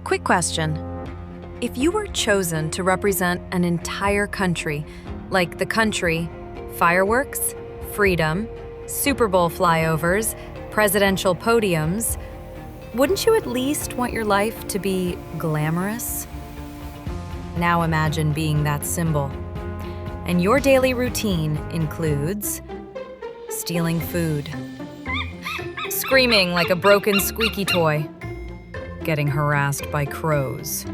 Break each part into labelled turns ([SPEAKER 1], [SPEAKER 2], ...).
[SPEAKER 1] Quick question. If you were chosen to represent an entire country, like the country, fireworks, freedom, Super Bowl flyovers, presidential podiums, wouldn't you at least want your life to be glamorous? Now imagine being that symbol. And your daily routine includes stealing food, screaming like a broken squeaky toy, getting harassed by crows,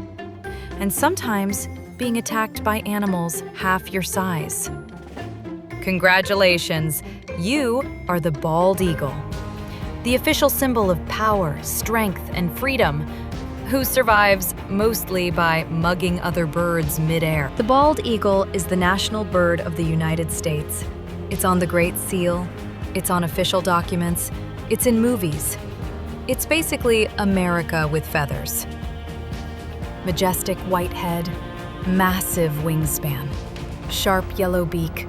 [SPEAKER 1] and sometimes being attacked by animals half your size. Congratulations, you are the bald eagle, the official symbol of power, strength, and freedom, who survives mostly by mugging other birds midair. The bald eagle is the national bird of the United States. It's on the Great Seal, it's on official documents, it's in movies. It's basically America with feathers. Majestic white head, massive wingspan, sharp yellow beak,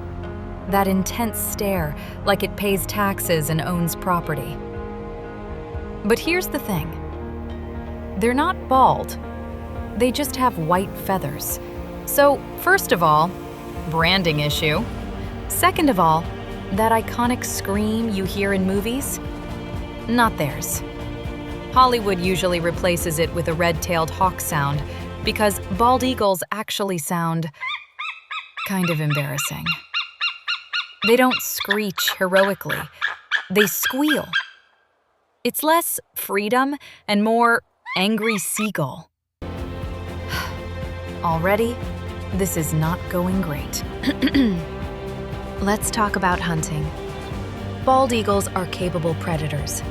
[SPEAKER 1] that intense stare like it pays taxes and owns property. But here's the thing. They're not bald. They just have white feathers. So, first of all, branding issue. Second of all, that iconic scream you hear in movies? Not theirs. Hollywood usually replaces it with a red-tailed hawk sound because bald eagles actually sound kind of embarrassing. They don't screech heroically. They squeal. It's less freedom and more angry seagull. Already, this is not going great. Let's talk about hunting. Bald eagles are capable predators.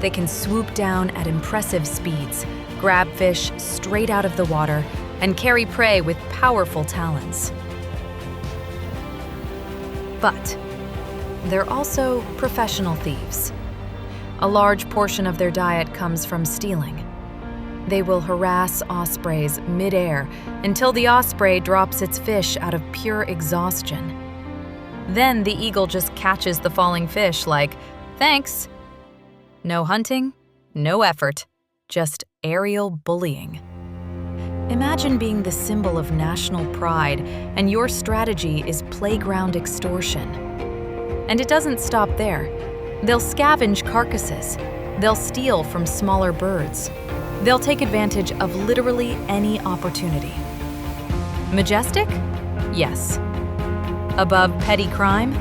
[SPEAKER 1] They can swoop down at impressive speeds, grab fish straight out of the water, and carry prey with powerful talons. But they're also professional thieves. A large portion of their diet comes from stealing. They will harass ospreys midair until the osprey drops its fish out of pure exhaustion. Then the eagle just catches the falling fish like, "Thanks." No hunting, no effort, just aerial bullying. Imagine being the symbol of national pride and your strategy is playground extortion. And it doesn't stop there. They'll scavenge carcasses. They'll steal from smaller birds. They'll take advantage of literally any opportunity. Majestic? Yes. Above petty crime?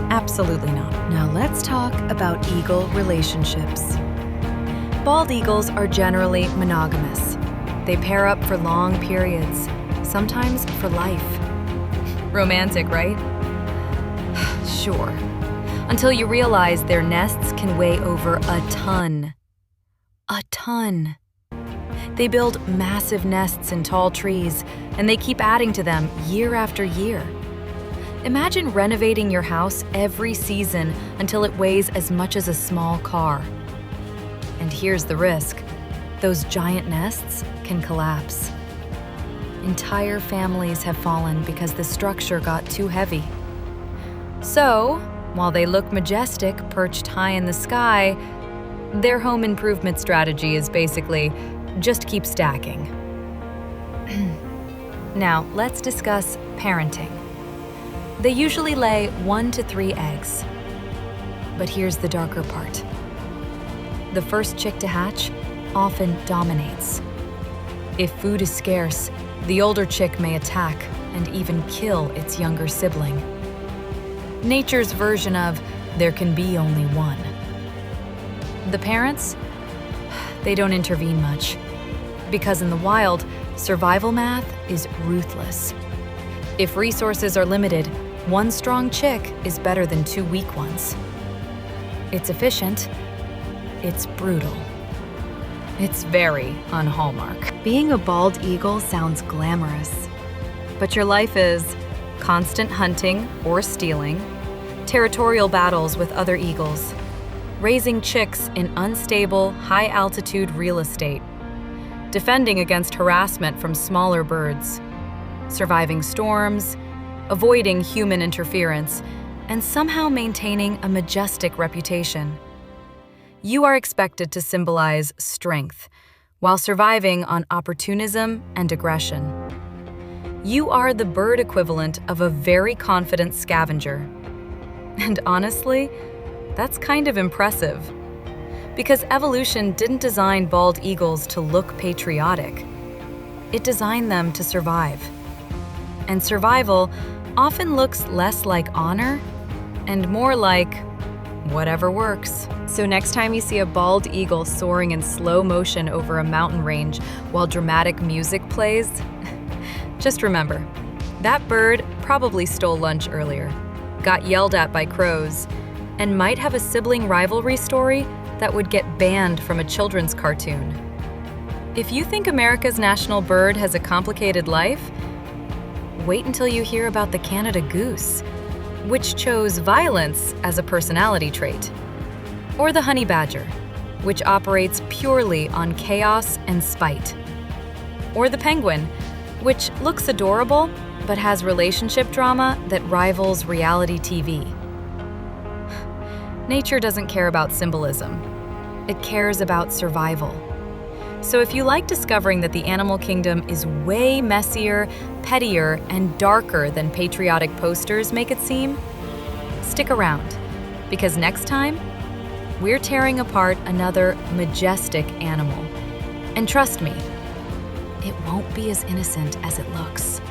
[SPEAKER 1] Absolutely not. Now let's talk about eagle relationships. Bald eagles are generally monogamous. They pair up for long periods, sometimes for life. Romantic, right? Sure. Until you realize their nests can weigh over a ton. A ton. They build massive nests in tall trees, and they keep adding to them year after year. Imagine renovating your house every season until it weighs as much as a small car. And here's the risk. Those giant nests can collapse. Entire families have fallen because the structure got too heavy. So, while they look majestic perched high in the sky, their home improvement strategy is basically just keep stacking. Now, let's discuss parenting. They usually lay 1 to 3 eggs. But here's the darker part. The first chick to hatch often dominates. If food is scarce, the older chick may attack and even kill its younger sibling. Nature's version of there can be only one. The parents? They don't intervene much. Because in the wild, survival math is ruthless. If resources are limited, one strong chick is better than 2 weak ones. It's efficient. It's brutal. It's very un-Hallmark. Being a bald eagle sounds glamorous. But your life is constant hunting or stealing, territorial battles with other eagles, raising chicks in unstable, high-altitude real estate, defending against harassment from smaller birds, surviving storms, avoiding human interference, and somehow maintaining a majestic reputation. You are expected to symbolize strength, while surviving on opportunism and aggression. You are the bird equivalent of a very confident scavenger. And honestly, that's kind of impressive. Because evolution didn't design bald eagles to look patriotic. It designed them to survive. And survival often looks less like honor and more like whatever works. So next time you see a bald eagle soaring in slow motion over a mountain range while dramatic music plays, just remember, that bird probably stole lunch earlier, got yelled at by crows, and might have a sibling rivalry story that would get banned from a children's cartoon. If you think America's national bird has a complicated life, wait until you hear about the Canada goose, which chose violence as a personality trait. Or the honey badger, which operates purely on chaos and spite. Or the penguin, which looks adorable but has relationship drama that rivals reality TV. Nature doesn't care about symbolism. It cares about survival. So if you like discovering that the animal kingdom is way messier, pettier, and darker than patriotic posters make it seem, stick around, because next time, we're tearing apart another majestic animal. And trust me, it won't be as innocent as it looks.